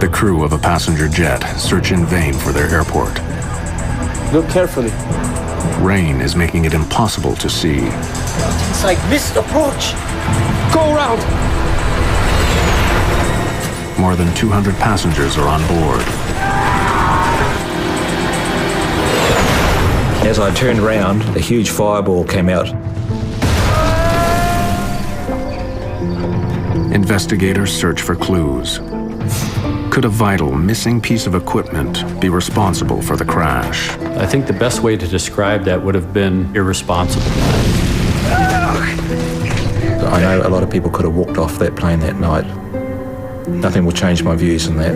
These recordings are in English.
The crew of a passenger jet search in vain for their airport. Look carefully. Rain is making it impossible to see. It's like missed approach. Go around. More than 200 passengers are on board. As I turned around, a huge fireball came out. Investigators search for clues. Could a vital missing piece of equipment be responsible for the crash? I think the best way to describe that would have been irresponsible. I know a lot of people could have walked off that plane that night. Nothing will change my views on that.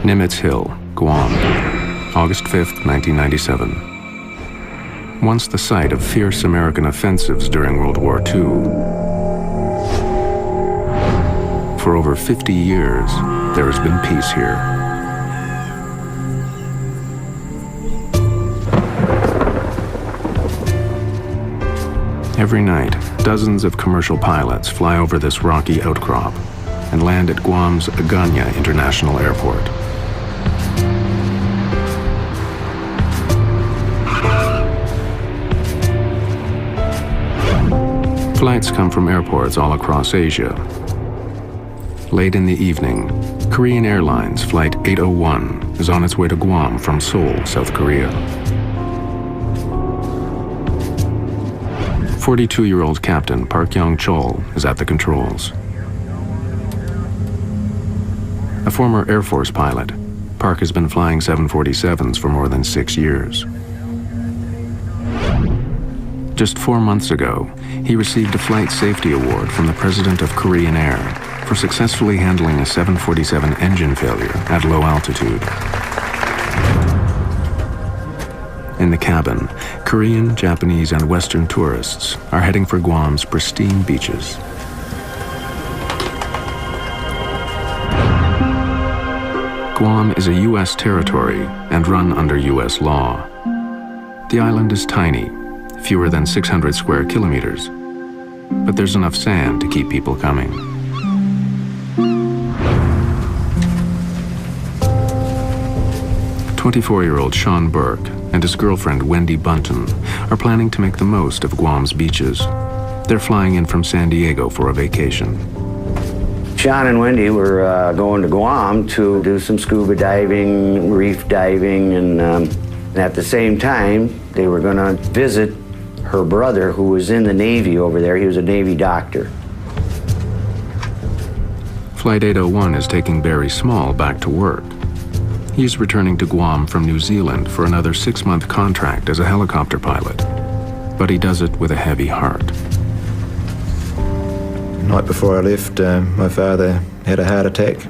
Nimitz Hill, Guam, August 5th, 1997. Once the site of fierce American offensives during World War II. For over 50 years, there has been peace here. Every night, dozens of commercial pilots fly over this rocky outcrop and land at Guam's Agana International Airport. Flights come from airports all across Asia. Late in the evening, Korean Airlines Flight 801 is on its way to Guam from Seoul, South Korea. 42-year-old Captain Park Young-chol is at the controls. A former Air Force pilot, Park has been flying 747s for more than 6 years. Just 4 months ago, he received a Flight Safety Award from the President of Korean Air for successfully handling a 747 engine failure at low altitude. In the cabin, Korean, Japanese, and Western tourists are heading for Guam's pristine beaches. Guam is a U.S. territory and run under U.S. law. The island is tiny, fewer than 600 square kilometers, but there's enough sand to keep people coming. – 24-year-old Sean Burke and his girlfriend Wendy Bunton are planning to make the most of Guam's beaches. They're flying in from San Diego for a vacation. Sean and Wendy were going to Guam to do some scuba diving, reef diving, and at the same time, they were going to visit her brother, who was in the Navy over there. He was a Navy doctor. Flight 801 is taking Barry Small back to work. He's returning to Guam from New Zealand for another 6-month contract as a helicopter pilot, but he does it with a heavy heart. The night before I left, my father had a heart attack,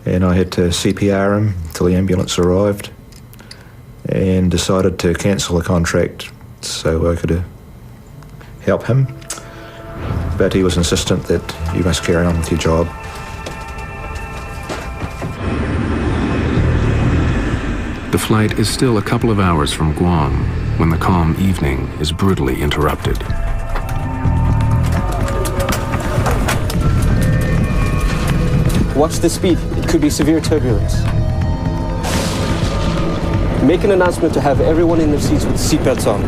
and I had to CPR him till the ambulance arrived, and decided to cancel the contract so I could help him. But he was insistent that you must carry on with your job. The flight is still a couple of hours from Guam when the calm evening is brutally interrupted. Watch the speed. It could be severe turbulence. Make an announcement to have everyone in their seats with seatbelts on.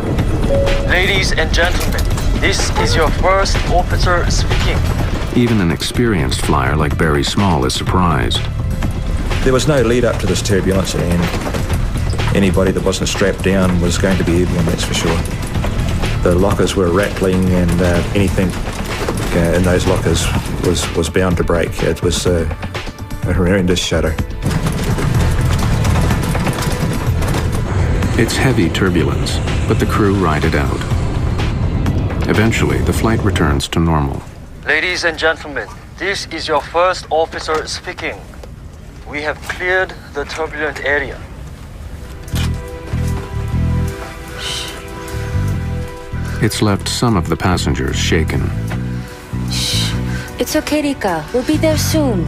Ladies and gentlemen, this is your first officer speaking. Even an experienced flyer like Barry Small is surprised. There was no lead up to this turbulence, and anybody that wasn't strapped down was going to be airborne, that's for sure. The lockers were rattling, and anything in those lockers was bound to break. It was a horrendous shudder. It's heavy turbulence, but the crew ride it out. Eventually, the flight returns to normal. Ladies and gentlemen, this is your first officer speaking. We have cleared the turbulent area. It's left some of the passengers shaken. It's okay, Rika. We'll be there soon.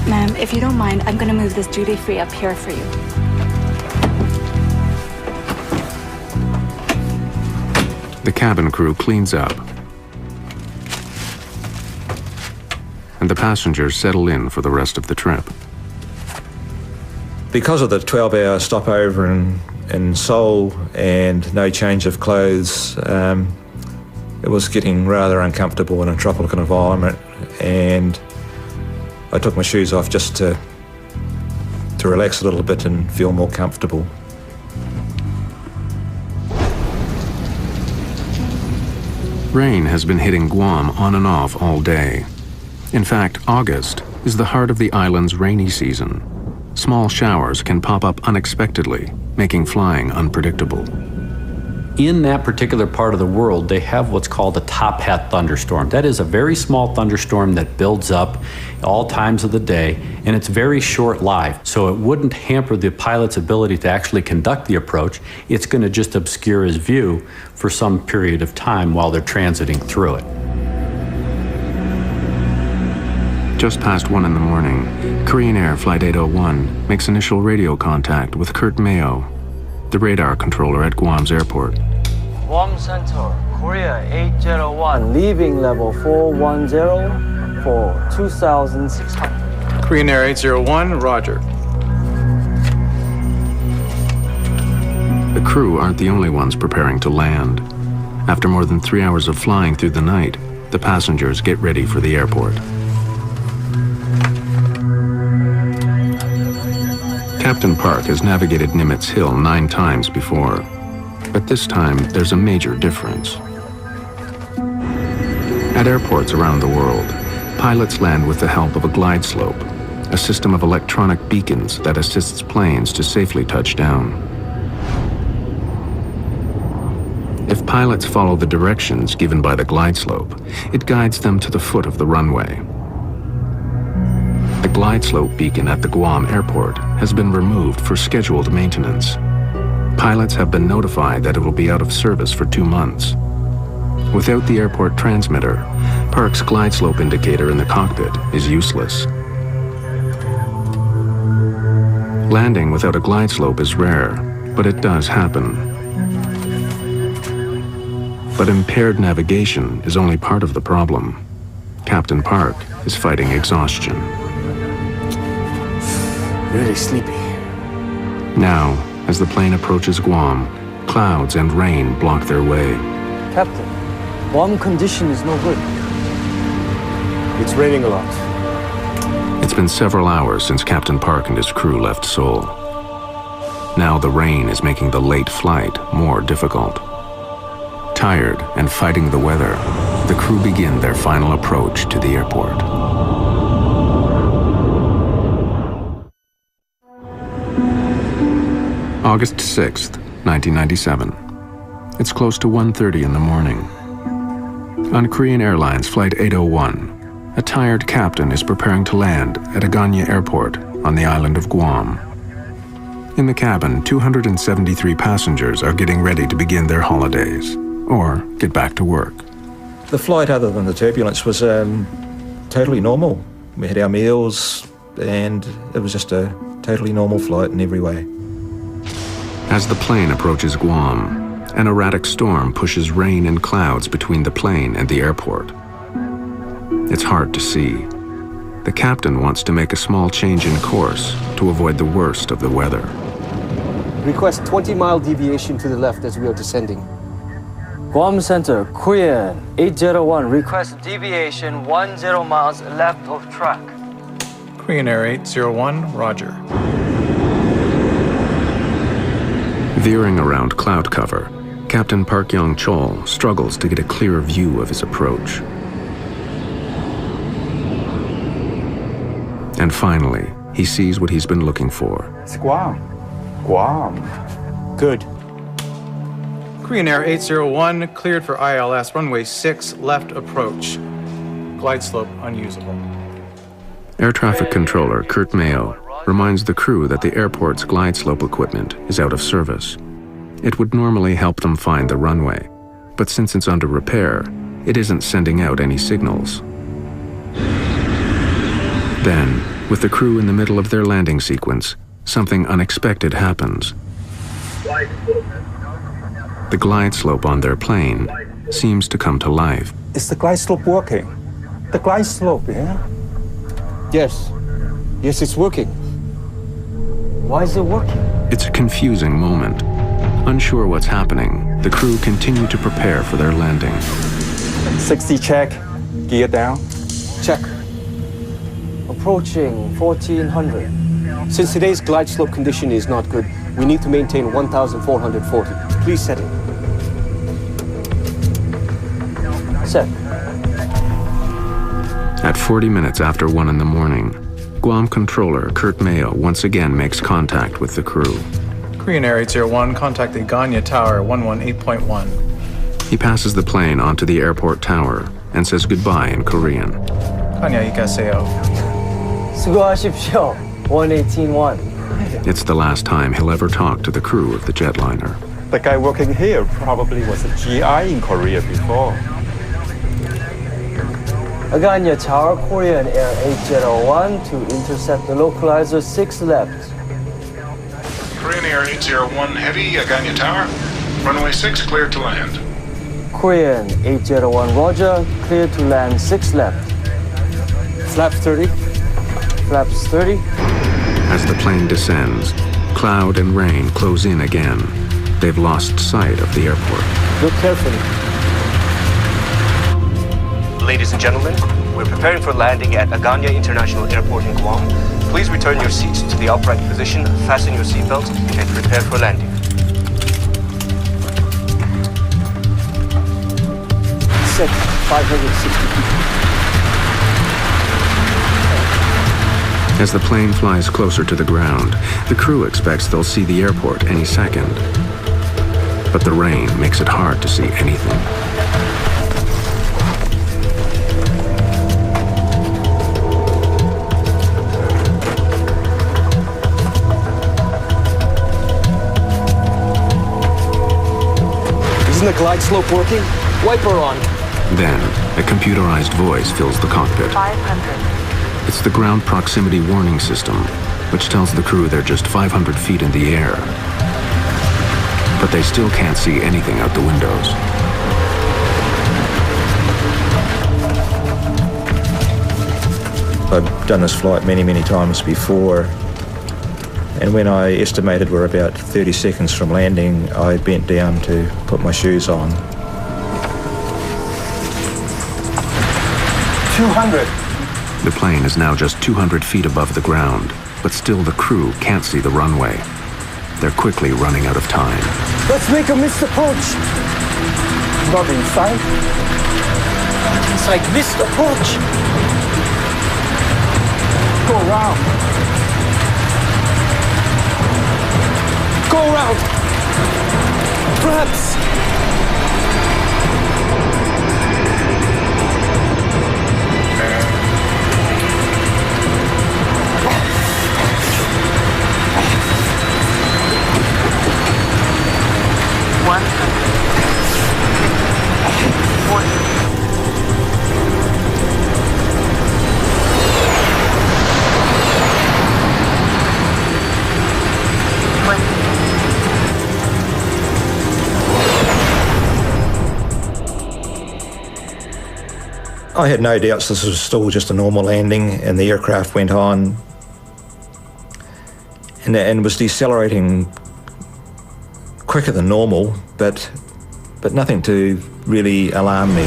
Ma'am, if you don't mind, I'm gonna move this duty-free up here for you. The cabin crew cleans up, and the passengers settle in for the rest of the trip. Because of the 12-hour stopover in Seoul and no change of clothes, it was getting rather uncomfortable in a tropical environment, and I took my shoes off just to relax a little bit and feel more comfortable. Rain has been hitting Guam on and off all day. In fact, August is the heart of the island's rainy season. Small showers can pop up unexpectedly, making flying unpredictable. In that particular part of the world, they have what's called a top hat thunderstorm. That is a very small thunderstorm that builds up all times of the day, and it's very short-lived, so it wouldn't hamper the pilot's ability to actually conduct the approach. It's going to just obscure his view for some period of time while they're transiting through it. Just past 1 in the morning, Korean Air Flight 801 makes initial radio contact with Kurt Mayo, the radar controller at Guam's airport. Guam Center, Korea 801, leaving level 410 for 2,600. Korean Air 801, roger. The crew aren't the only ones preparing to land. After more than 3 hours of flying through the night, the passengers get ready for the airport. Captain Park has navigated Nimitz Hill 9 times before, but this time there's a major difference. At airports around the world, pilots land with the help of a glide slope, a system of electronic beacons that assists planes to safely touch down. If pilots follow the directions given by the glide slope, it guides them to the foot of the runway. The glide slope beacon at the Guam airport has been removed for scheduled maintenance. Pilots have been notified that it will be out of service for 2 months. Without the airport transmitter, Park's glide slope indicator in the cockpit is useless. Landing without a glide slope is rare, but it does happen. But impaired navigation is only part of the problem. Captain Park is fighting exhaustion. Really sleepy. Now, as the plane approaches Guam, clouds and rain block their way. Captain, Guam condition is no good. It's raining a lot. It's been several hours since Captain Park and his crew left Seoul. Now the rain is making the late flight more difficult. Tired and fighting the weather, the crew begin their final approach to the airport. August 6th, 1997. It's close to 1:30 in the morning. On Korean Airlines Flight 801, a tired captain is preparing to land at Aganya Airport on the island of Guam. In the cabin, 273 passengers are getting ready to begin their holidays, or get back to work. The flight, other than the turbulence, was totally normal. We had our meals, and it was just a totally normal flight in every way. As the plane approaches Guam, an erratic storm pushes rain and clouds between the plane and the airport. It's hard to see. The captain wants to make a small change in course to avoid the worst of the weather. Request 20-mile deviation to the left as we are descending. Guam Center, Korean 801, Request deviation 10 miles left of track. Korean Air 801, roger. Veering around cloud cover, Captain Park Young-chol struggles to get a clear view of his approach. And finally, he sees what he's been looking for. It's Guam. Guam. Good. Korean Air 801, cleared for ILS runway 6, left approach. Glide slope unusable. Air traffic controller Kurt Mayo reminds the crew that the airport's glide slope equipment is out of service. It would normally help them find the runway, but since it's under repair, it isn't sending out any signals. Then, with the crew in the middle of their landing sequence, something unexpected happens. The glide slope on their plane seems to come to life. Is the glide slope working? The glide slope, yeah? Yes. Yes, it's working. Why is it working? It's a confusing moment. Unsure what's happening, the crew continue to prepare for their landing. 60 check, gear down. Check. Approaching 1400. Since today's glide slope condition is not good, we need to maintain 1440. Please set it. Set. At 40 minutes after 1 in the morning, Guam controller Kurt Mayo once again makes contact with the crew. Korean Air 801, contact the Ganya Tower 118.1. He passes the plane onto the airport tower and says goodbye in Korean. Ganya Ikaseo. 수고하십시오. 118.1. It's the last time he'll ever talk to the crew of the jetliner. The guy working here probably was a GI in Korea before. Aganya Tower, Korean Air 801 to intercept the localizer 6 left. Korean Air 801 Heavy, Aganya Tower. Runway 6 cleared to land. Korean 801 Roger, clear to land 6 left. Flaps 30. Flaps 30. As the plane descends, cloud and rain close in again. They've lost sight of the airport. Look carefully. Ladies and gentlemen, we're preparing for landing at Aganya International Airport in Guam. Please return your seats to the upright position, fasten your seatbelts, and prepare for landing. Set 560 feet. As the plane flies closer to the ground, the crew expects they'll see the airport any second. But the rain makes it hard to see anything. Isn't the glide slope working? Wiper on. Then, a computerized voice fills the cockpit. 500. It's the ground proximity warning system, which tells the crew they're just 500 feet in the air. But they still can't see anything out the windows. I've done this flight many times before, and when I estimated we're about 30 seconds from landing, I bent down to put my shoes on. 200. The plane is now just 200 feet above the ground, but still the crew can't see the runway. They're quickly running out of time. Let's make a missed approach. Not inside. It's like missed approach. Go around. Go around. Perhaps. I had no doubts this was still just a normal landing, and the aircraft went on and was decelerating quicker than normal, but nothing to really alarm me.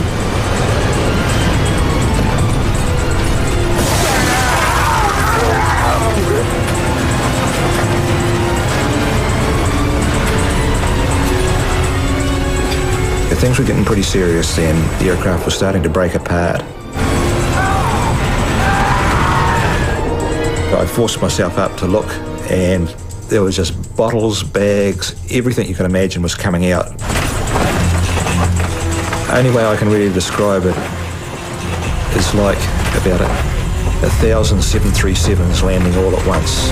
Things were getting pretty serious then. The aircraft was starting to break apart. I forced myself up to look, and there was just bottles, bags, everything you can imagine was coming out. Only way I can really describe it is like about 1,000 737s landing all at once.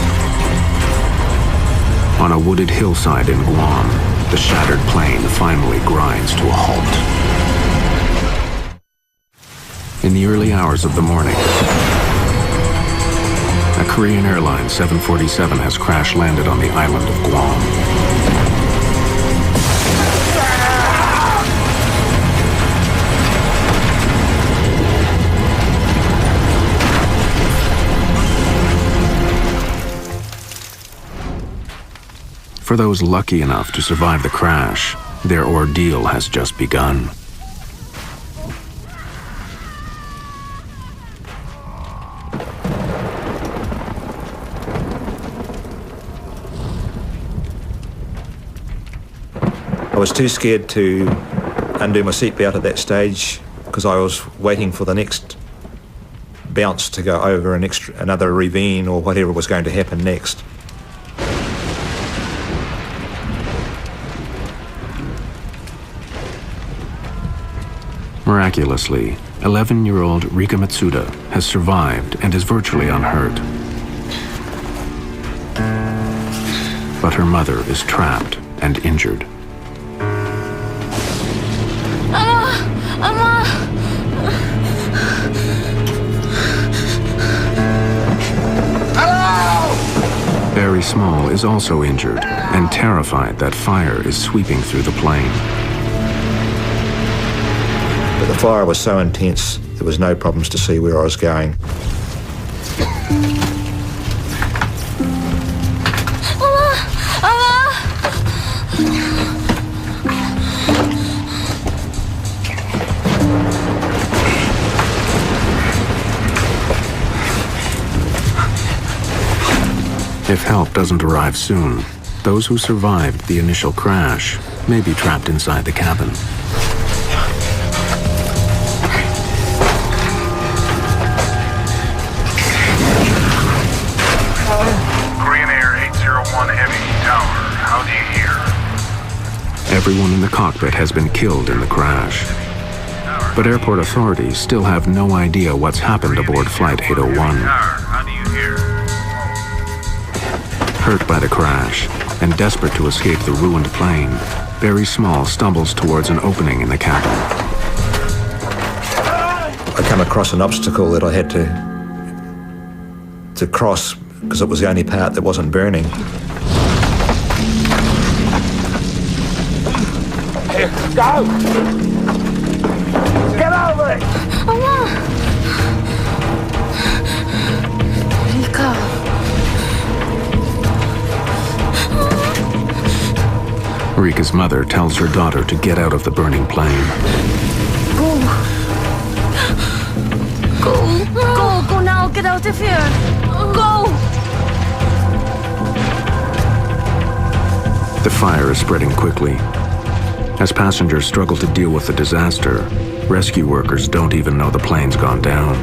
On a wooded hillside in Guam, the shattered plane finally grinds to a halt. In the early hours of the morning, a Korean Airlines 747 has crash-landed on the island of Guam. For those lucky enough to survive the crash, their ordeal has just begun. I was too scared to undo my seatbelt at that stage because I was waiting for the next bounce to go over another ravine or whatever was going to happen next. Miraculously, 11-year-old Rika Matsuda has survived and is virtually unhurt. But her mother is trapped and injured. Barry Small is also injured and terrified that fire is sweeping through the plane. But the fire was so intense, there was no problems to see where I was going. If help doesn't arrive soon, those who survived the initial crash may be trapped inside the cabin. Korean Air 801 Heavy Tower, how do you hear? Everyone in the cockpit has been killed in the crash. But airport authorities still have no idea what's happened aboard Flight 801. How do you hear? Hurt by the crash and desperate to escape the ruined plane, Barry Small stumbles towards an opening in the cabin. I come across an obstacle that I had to cross because it was the only part that wasn't burning. Here, go! Get over it! Rika. Rika's mother tells her daughter to get out of the burning plane. Go now, get out of here. Go! The fire is spreading quickly. As passengers struggle to deal with the disaster, rescue workers don't even know the plane's gone down.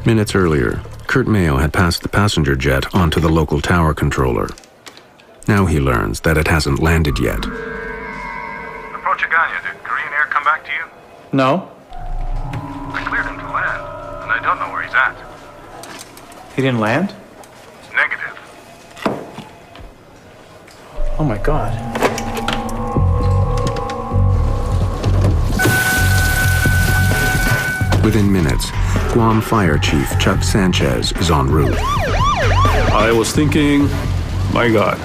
Minutes earlier, Kurt Mayo had passed the passenger jet onto the local tower controller. Now he learns that it hasn't landed yet. Approach Aganya. Did Korean Air come back to you? No. I cleared him to land, and I don't know where he's at. He didn't land? Negative. Oh my God. Within minutes, Guam Fire Chief Chuck Sanchez is en route. I was thinking, my God,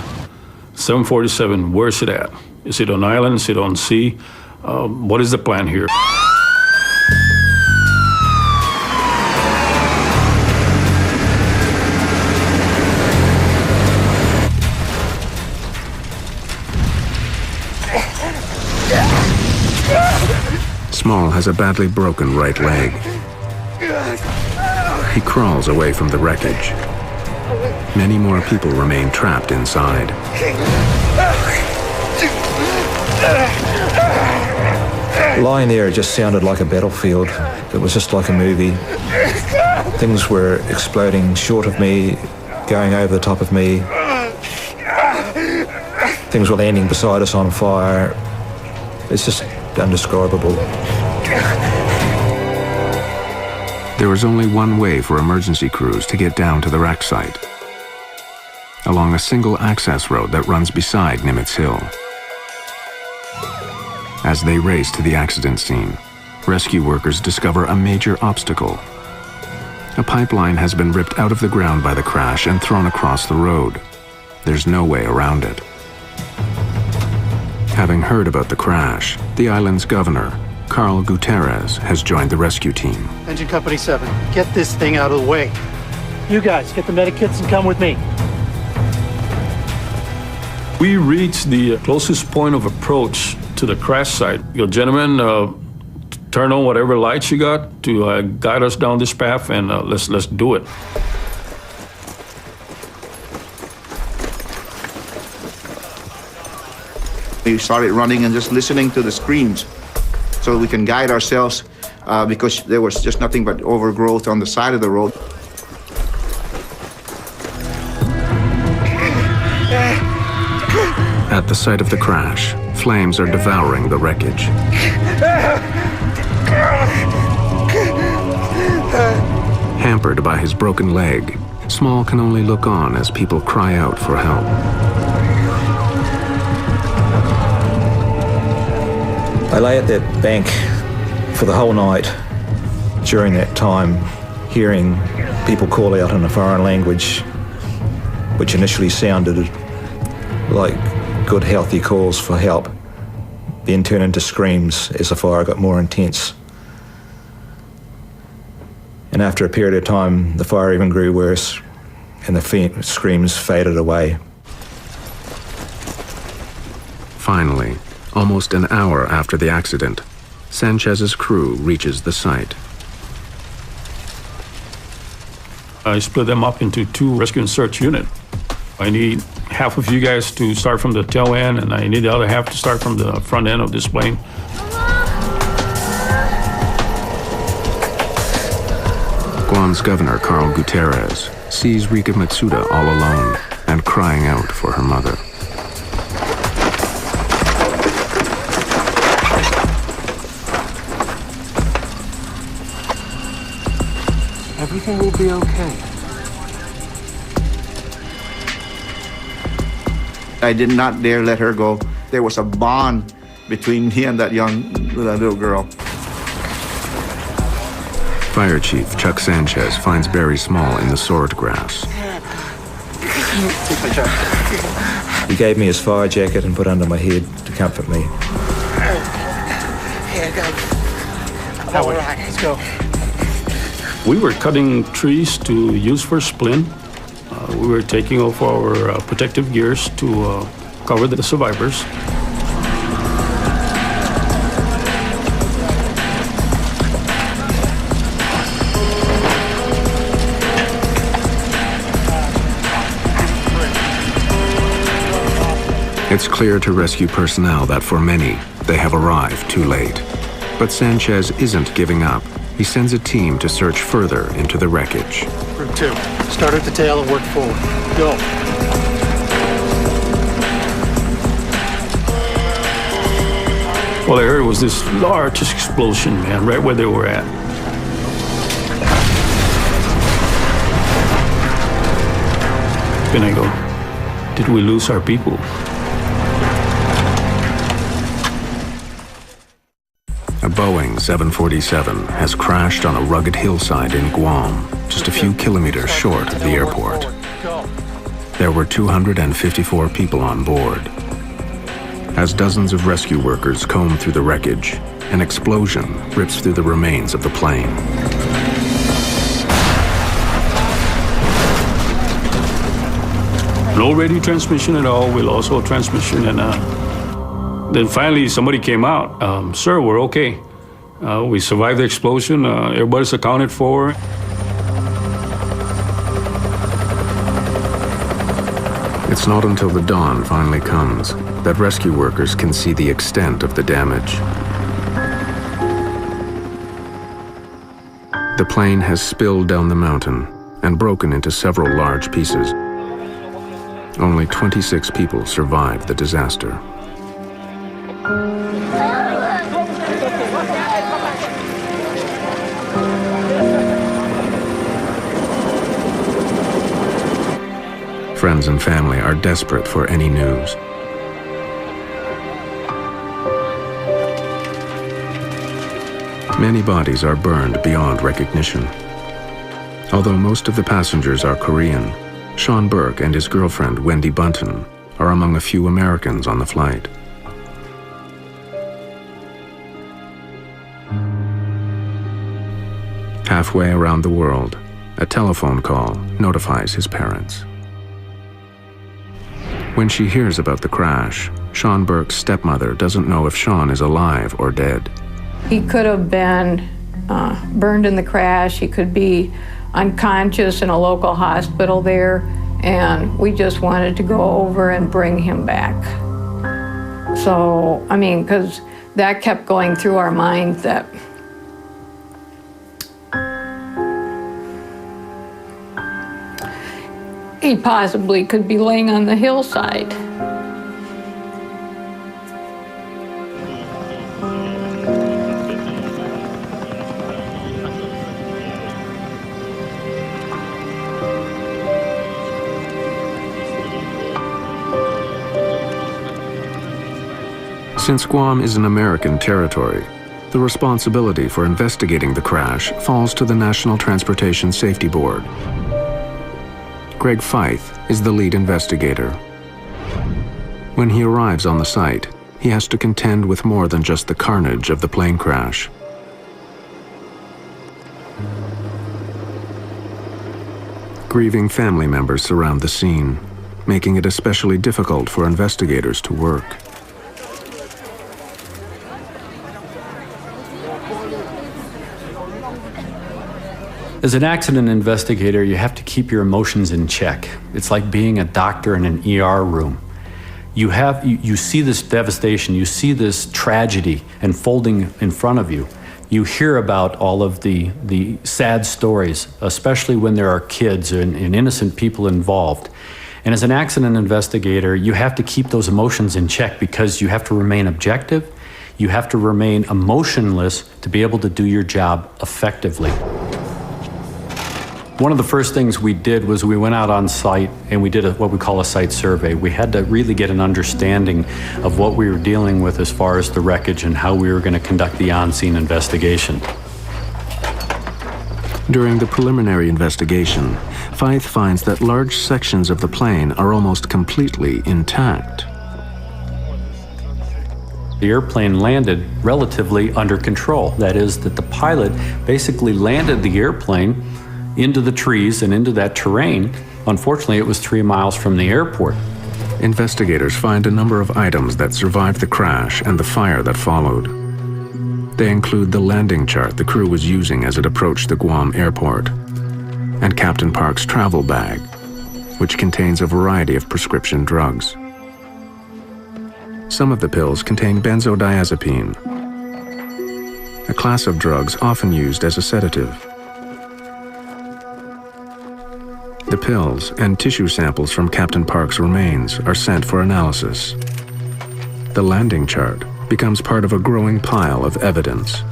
747, where's it at? Is it on island? Is it on sea? What is the plan here? Small has a badly broken right leg. He crawls away from the wreckage. Many more people remain trapped inside. Lying there, it just sounded like a battlefield. It was just like a movie. Things were exploding short of me, going over the top of me. Things were landing beside us on fire. It's just indescribable. There was only one way for emergency crews to get down to the wreck site, along a single access road that runs beside Nimitz Hill. As they race to the accident scene, rescue workers discover a major obstacle. A pipeline has been ripped out of the ground by the crash and thrown across the road. There's no way around it. Having heard about the crash, the island's governor, Carl Gutierrez, has joined the rescue team. Engine Company 7, get this thing out of the way. You guys, get the medikits and come with me. We reached the closest point of approach to the crash site. You gentlemen, turn on whatever lights you got to guide us down this path, and let's do it. We started running and just listening to the screams so we can guide ourselves because there was just nothing but overgrowth on the side of the road. At the site of the crash, flames are devouring the wreckage. Hampered by his broken leg, Small can only look on as people cry out for help. I lay at that bank for the whole night. During that time, hearing people call out in a foreign language, which initially sounded like good, healthy calls for help, then turned into screams as the fire got more intense. And after a period of time, the fire even grew worse, and the screams faded away. Finally, almost an hour after the accident, Sanchez's crew reaches the site. I split them up into 2 rescue and search units. I need half of you guys to start from the tail end, and I need the other half to start from the front end of this plane. Guam's governor, Carl Gutierrez, sees Rika Matsuda all alone and crying out for her mother. Everything will be okay. I did not dare let her go. There was a bond between me and that little girl. Fire Chief Chuck Sanchez finds Barry Small in the sword grass. He gave me his fire jacket and put under my head to comfort me. Here, go. All right, let's go. We were cutting trees to use for splint. We were taking off our protective gears to cover the survivors. It's clear to rescue personnel that for many, they have arrived too late. But Sanchez isn't giving up. He sends a team to search further into the wreckage. Group 2, start at the tail and work forward. Go. What I heard was this large explosion, man, right where they were at. Then I go, did we lose our people? A Boeing 747 has crashed on a rugged hillside in Guam, just a few kilometers short of the airport. There were 254 people on board. As dozens of rescue workers comb through the wreckage, an explosion rips through the remains of the plane. No radio transmission at all. We lost all transmission, and then finally somebody came out. Sir, we're okay. We survived the explosion. Everybody's accounted for. It's not until the dawn finally comes that rescue workers can see the extent of the damage. The plane has spilled down the mountain and broken into several large pieces. Only 26 people survived the disaster. Friends and family are desperate for any news. Many bodies are burned beyond recognition. Although most of the passengers are Korean, Sean Burke and his girlfriend, Wendy Bunton, are among a few Americans on the flight. Halfway around the world, a telephone call notifies his parents. When she hears about the crash, Sean Burke's stepmother doesn't know if Sean is alive or dead. He could have been burned in the crash. He could be unconscious in a local hospital there, and we just wanted to go over and bring him back. So, I mean, because that kept going through our mind that he possibly could be laying on the hillside. Since Guam is an American territory, the responsibility for investigating the crash falls to the National Transportation Safety Board. Greg Feith is the lead investigator. When he arrives on the site, he has to contend with more than just the carnage of the plane crash. Grieving family members surround the scene, making it especially difficult for investigators to work. As an accident investigator, you have to keep your emotions in check. It's like being a doctor in an ER room. You see this devastation, you see this tragedy unfolding in front of you. You hear about all of the sad stories, especially when there are kids and innocent people involved. And as an accident investigator, you have to keep those emotions in check because you have to remain objective, you have to remain emotionless to be able to do your job effectively. One of the first things we did was we went out on site and we did what we call a site survey. We had to really get an understanding of what we were dealing with as far as the wreckage and how we were going to conduct the on-scene investigation. During the preliminary investigation, Feith finds that large sections of the plane are almost completely intact. The airplane landed relatively under control. That is, that the pilot basically landed the airplane into the trees and into that terrain. Unfortunately, it was 3 miles from the airport. Investigators find a number of items that survived the crash and the fire that followed. They include the landing chart the crew was using as it approached the Guam airport, and Captain Park's travel bag, which contains a variety of prescription drugs. Some of the pills contain benzodiazepine, a class of drugs often used as a sedative. The pills and tissue samples from Captain Park's remains are sent for analysis. The landing chart becomes part of a growing pile of evidence.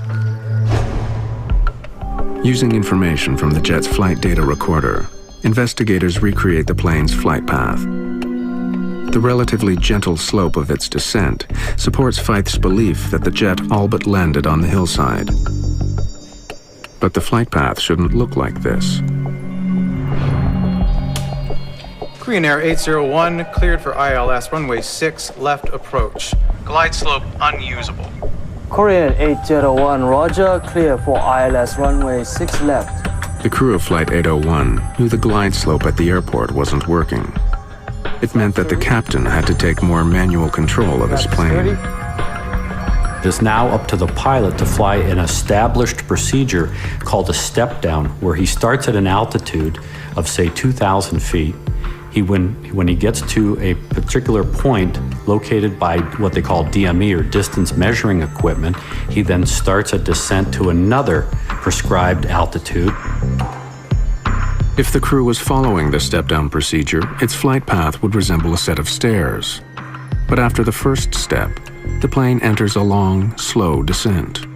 Using information from the jet's flight data recorder, investigators recreate the plane's flight path. The relatively gentle slope of its descent supports Feith's belief that the jet all but landed on the hillside. But the flight path shouldn't look like this. Korean Air 801 cleared for ILS runway 6 left approach. Glide slope unusable. Korean 801, roger, clear for ILS runway 6 left. The crew of Flight 801 knew the glide slope at the airport wasn't working. It meant that the captain had to take more manual control of his plane. It's now up to the pilot to fly an established procedure called a step down, where he starts at an altitude of, say, 2,000 feet. When he gets to a particular point located by what they call DME, or distance measuring equipment, he then starts a descent to another prescribed altitude. If the crew was following the step-down procedure, its flight path would resemble a set of stairs. But after the first step, the plane enters a long, slow descent.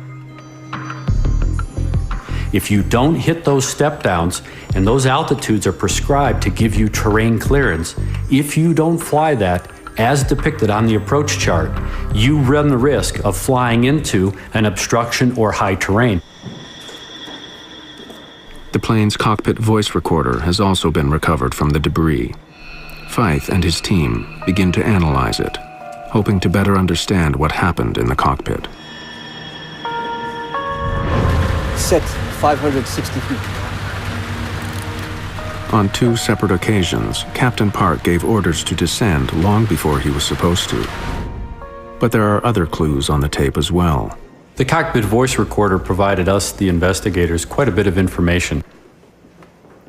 If you don't hit those step downs, and those altitudes are prescribed to give you terrain clearance, if you don't fly that as depicted on the approach chart, you run the risk of flying into an obstruction or high terrain. The plane's cockpit voice recorder has also been recovered from the debris. Fyfe and his team begin to analyze it, hoping to better understand what happened in the cockpit. Set 560 feet. On 2 separate occasions, Captain Park gave orders to descend long before he was supposed to. But there are other clues on the tape as well. The cockpit voice recorder provided us, the investigators, quite a bit of information.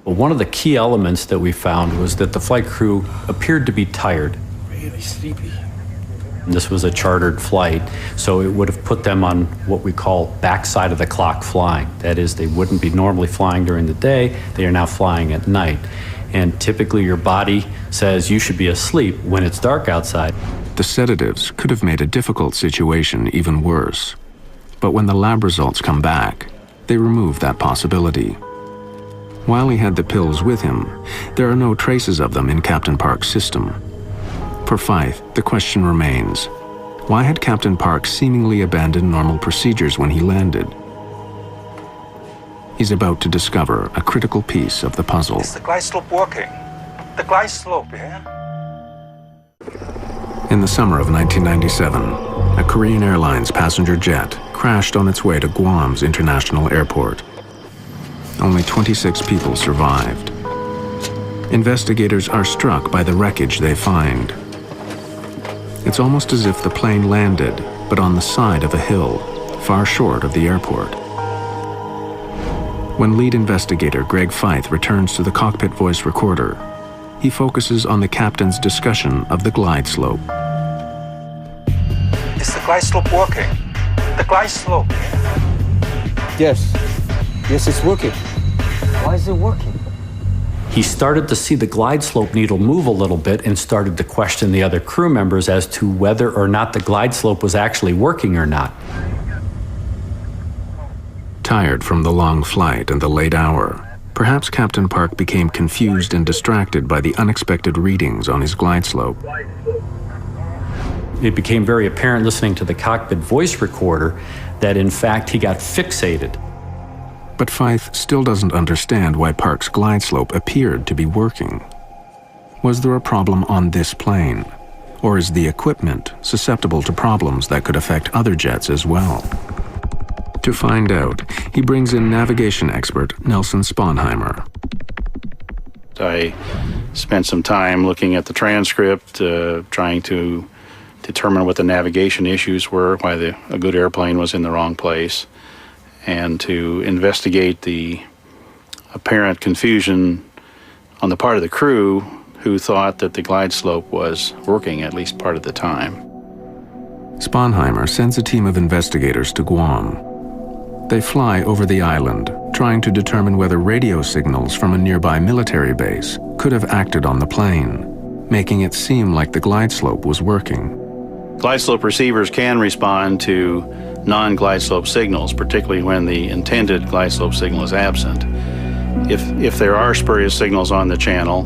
But one of the key elements that we found was that the flight crew appeared to be tired. Really sleepy. This was a chartered flight, so it would have put them on what we call backside of the clock flying. That is, they wouldn't be normally flying during the day, they are now flying at night. And typically your body says you should be asleep when it's dark outside. The sedatives could have made a difficult situation even worse. But when the lab results come back, they remove that possibility. While he had the pills with him, there are no traces of them in Captain Park's system. For Fyfe, the question remains, why had Captain Park seemingly abandoned normal procedures when he landed? He's about to discover a critical piece of the puzzle. Is the glide slope working? The glide slope, yeah? In the summer of 1997, a Korean Airlines passenger jet crashed on its way to Guam's international airport. Only 26 people survived. Investigators are struck by the wreckage they find. It's almost as if the plane landed, but on the side of a hill, far short of the airport. When lead investigator Greg Fyfe returns to the cockpit voice recorder, he focuses on the captain's discussion of the glide slope. Is the glide slope working? The glide slope, Yes. Yes, it's working. Why is it working? He started to see the glide slope needle move a little bit and started to question the other crew members as to whether or not the glide slope was actually working or not. Tired from the long flight and the late hour, perhaps Captain Park became confused and distracted by the unexpected readings on his glide slope. It became very apparent listening to the cockpit voice recorder that in fact he got fixated. But Fyfe still doesn't understand why Park's glide slope appeared to be working. Was there a problem on this plane? Or is the equipment susceptible to problems that could affect other jets as well? To find out, he brings in navigation expert Nelson Sponheimer. I spent some time looking at the transcript, trying to determine what the navigation issues were, why a good airplane was in the wrong place, and to investigate the apparent confusion on the part of the crew who thought that the glide slope was working at least part of the time. Sponheimer sends a team of investigators to Guam. They fly over the island, trying to determine whether radio signals from a nearby military base could have acted on the plane, making it seem like the glide slope was working. Glide slope receivers can respond to non-glide slope signals, particularly when the intended glide slope signal is absent. If there are spurious signals on the channel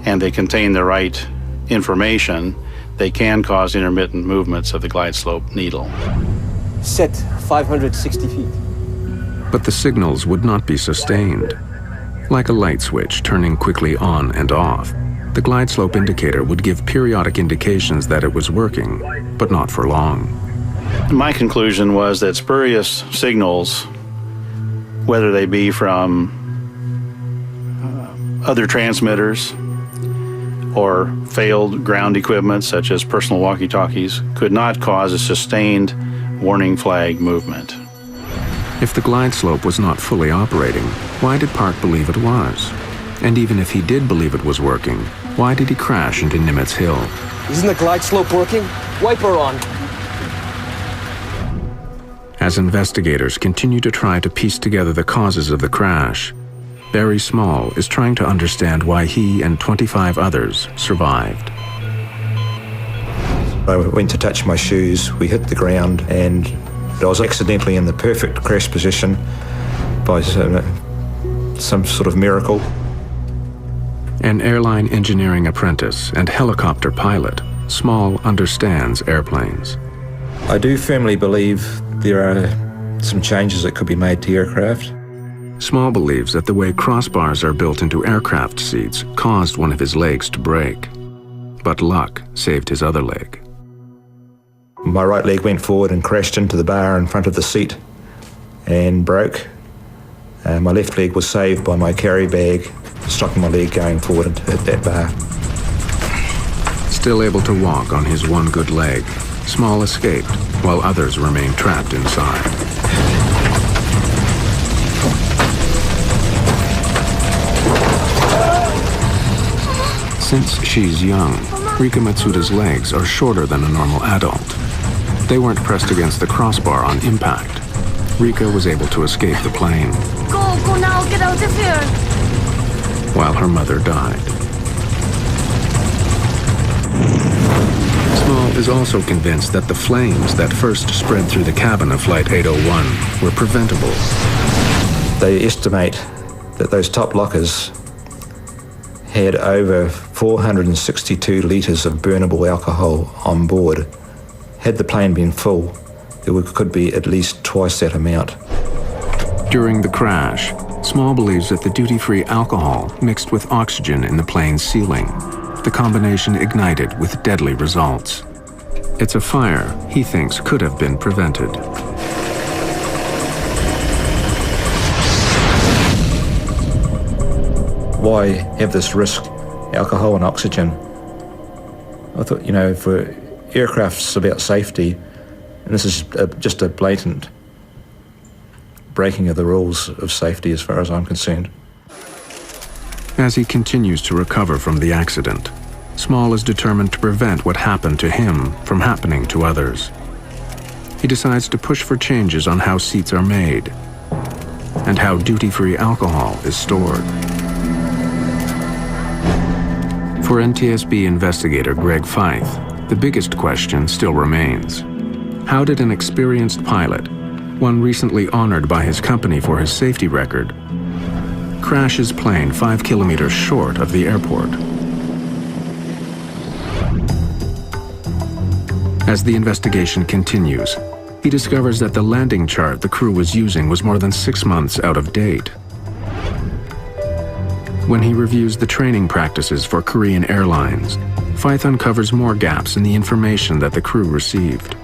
and they contain the right information, they can cause intermittent movements of the glide slope needle. Set 560 feet. But the signals would not be sustained. Like a light switch turning quickly on and off, the glide slope indicator would give periodic indications that it was working, but not for long. My conclusion was that spurious signals, whether they be from other transmitters or failed ground equipment such as personal walkie-talkies, could not cause a sustained warning flag movement. If the glide slope was not fully operating, why did Park believe it was? And even if he did believe it was working, Why did he crash into Nimitz Hill? Isn't the glide slope working? Wiper on. As investigators continue to try to piece together the causes of the crash, Barry Small is trying to understand why he and 25 others survived. I went to touch my shoes, we hit the ground, and I was accidentally in the perfect crash position by some sort of miracle. An airline engineering apprentice and helicopter pilot, Small understands airplanes. I do firmly believe there are some changes that could be made to aircraft. Small believes that the way crossbars are built into aircraft seats caused one of his legs to break. But luck saved his other leg. My right leg went forward and crashed into the bar in front of the seat and broke. My left leg was saved by my carry bag striking my leg going forward and hit that bar. Still able to walk on his one good leg, Small escaped while others remained trapped inside. Since she's young, Rika Matsuda's legs are shorter than a normal adult. They weren't pressed against the crossbar on impact. Rika was able to escape the plane. Go now, get out of here. While her mother died. Small is also convinced that the flames that first spread through the cabin of Flight 801 were preventable. They estimate that those top lockers had over 462 litres of burnable alcohol on board. Had the plane been full, there could be at least twice that amount. During the crash, Small believes that the duty-free alcohol mixed with oxygen in the plane's ceiling. The combination ignited with deadly results. It's a fire he thinks could have been prevented. Why have this risk, alcohol and oxygen? I thought, for aircraft's about safety, and this is just a blatant breaking of the rules of safety as far as I'm concerned. As he continues to recover from the accident, Small is determined to prevent what happened to him from happening to others. He decides to push for changes on how seats are made and how duty-free alcohol is stored. For NTSB investigator Greg Feith, the biggest question still remains. How did an experienced pilot, one recently honored by his company for his safety record, crash his plane 5 kilometers short of the airport? As the investigation continues, he discovers that the landing chart the crew was using was more than 6 months out of date. When he reviews the training practices for Korean Airlines, Feith uncovers more gaps in the information that the crew received.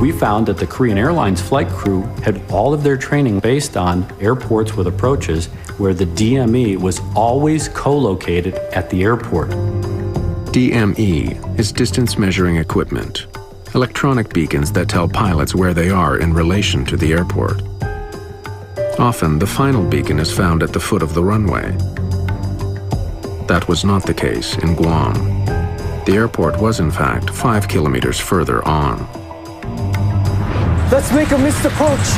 We found that the Korean Airlines flight crew had all of their training based on airports with approaches where the DME was always co-located at the airport. DME is distance measuring equipment, electronic beacons that tell pilots where they are in relation to the airport. Often, the final beacon is found at the foot of the runway. That was not the case in Guam. The airport was, in fact, 5 kilometers further on. Let's make a missed approach.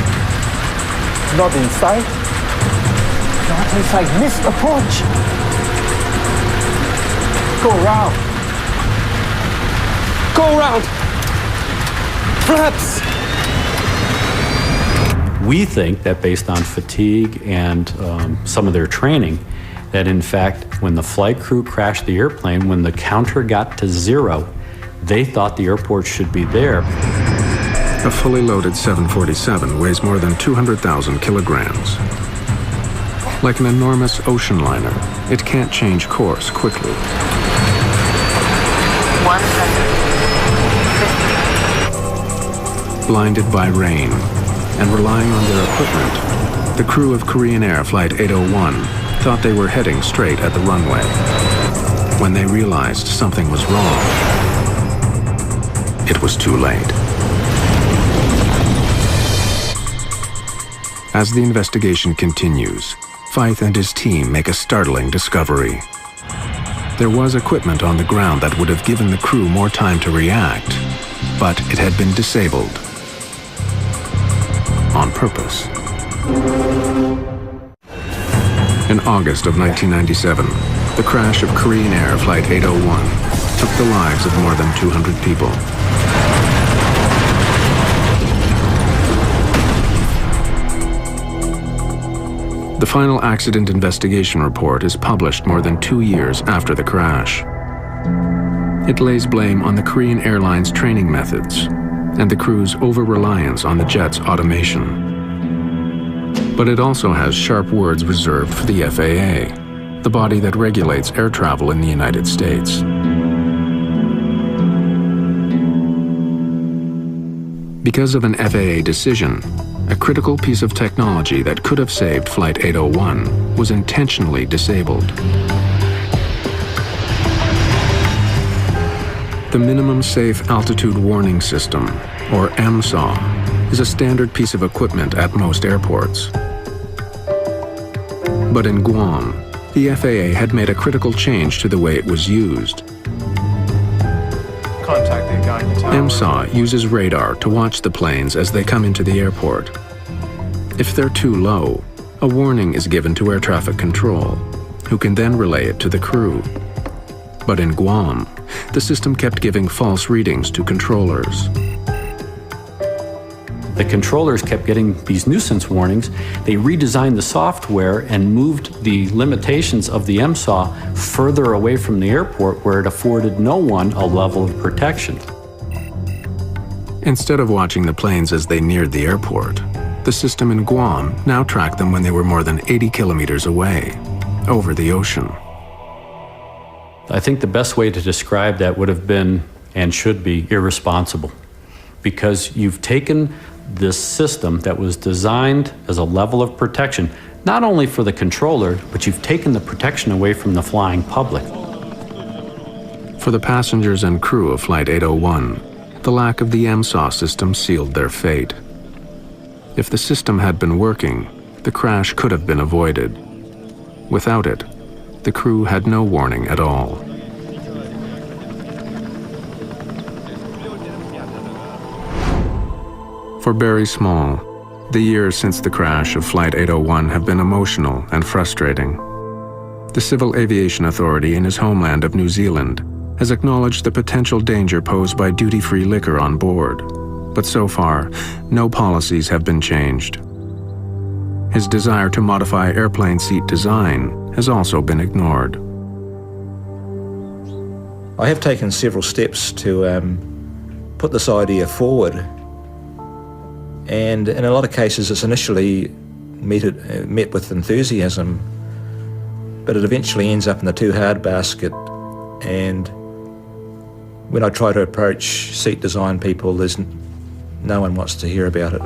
Not inside. Not inside. Missed approach. Go around. Go around. Flaps. We think that based on fatigue and some of their training, that in fact, when the flight crew crashed the airplane, when the counter got to 0, they thought the airport should be there. A fully loaded 747 weighs more than 200,000 kilograms. Like an enormous ocean liner, it can't change course quickly. 150. Blinded by rain and relying on their equipment, the crew of Korean Air Flight 801 thought they were heading straight at the runway. When they realized something was wrong, it was too late. As the investigation continues, Feith and his team make a startling discovery. There was equipment on the ground that would have given the crew more time to react, but it had been disabled on purpose. In August of 1997, the crash of Korean Air Flight 801 took the lives of more than 200 people. The final accident investigation report is published more than 2 years after the crash. It lays blame on the Korean Airlines training methods and the crew's over-reliance on the jet's automation. But it also has sharp words reserved for the FAA, the body that regulates air travel in the United States. Because of an FAA decision, a critical piece of technology that could have saved Flight 801 was intentionally disabled. The Minimum Safe Altitude Warning System, or MSAW, is a standard piece of equipment at most airports. But in Guam, the FAA had made a critical change to the way it was used. Contact the Aganya Tower. MSAW uses radar to watch the planes as they come into the airport. If they're too low, a warning is given to air traffic control, who can then relay it to the crew. But in Guam, the system kept giving false readings to controllers. The controllers kept getting these nuisance warnings. They redesigned the software and moved the limitations of the MSAW further away from the airport, where it afforded no one a level of protection. Instead of watching the planes as they neared the airport, the system in Guam now tracked them when they were more than 80 kilometers away, over the ocean. I think the best way to describe that would have been, and should be, irresponsible. Because you've taken this system that was designed as a level of protection, not only for the controller, but you've taken the protection away from the flying public. For the passengers and crew of Flight 801, the lack of the MSAW system sealed their fate. If the system had been working, the crash could have been avoided. Without it, the crew had no warning at all. For Barry Small, the years since the crash of Flight 801 have been emotional and frustrating. The Civil Aviation Authority in his homeland of New Zealand has acknowledged the potential danger posed by duty-free liquor on board, but so far, no policies have been changed. His desire to modify airplane seat design has also been ignored. I have taken several steps to put this idea forward. And in a lot of cases, it's initially met with enthusiasm, but it eventually ends up in the too hard basket. And when I try to approach seat design people, no one wants to hear about it.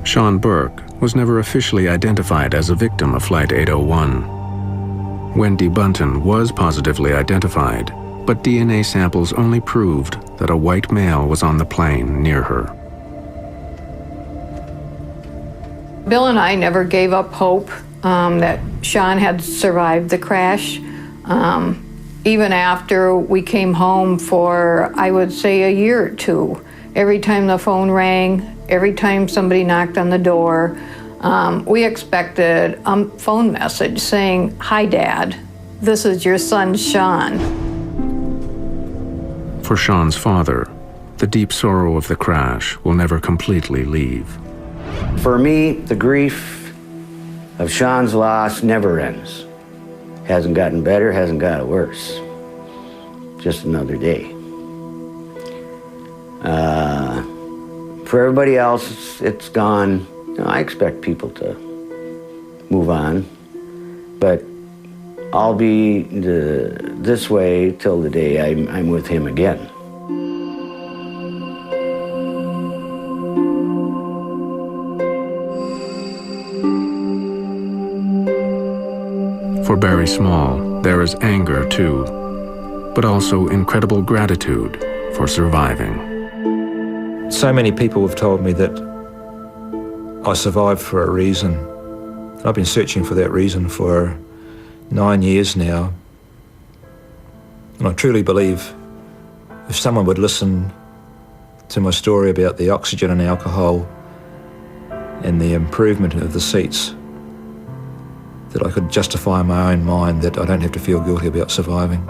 Sean Burke was never officially identified as a victim of Flight 801. Wendy Bunton was positively identified, but DNA samples only proved that a white male was on the plane near her. Bill and I never gave up hope that Sean had survived the crash. Even after we came home for, I would say, a year or two, every time the phone rang, every time somebody knocked on the door, we expected a phone message saying, "Hi, Dad, this is your son, Sean." For Sean's father, the deep sorrow of the crash will never completely leave. For me, the grief of Sean's loss never ends. Hasn't gotten better, hasn't got worse. Just another day. For everybody else, it's gone. You know, I expect people to move on, but I'll be this way till the day I'm with him again. For Barry Small, there is anger too, but also incredible gratitude for surviving. So many people have told me that I survived for a reason, I've been searching for that reason for 9 years now. And I truly believe if someone would listen to my story about the oxygen and alcohol and the improvement of the seats, that I could justify in my own mind that I don't have to feel guilty about surviving.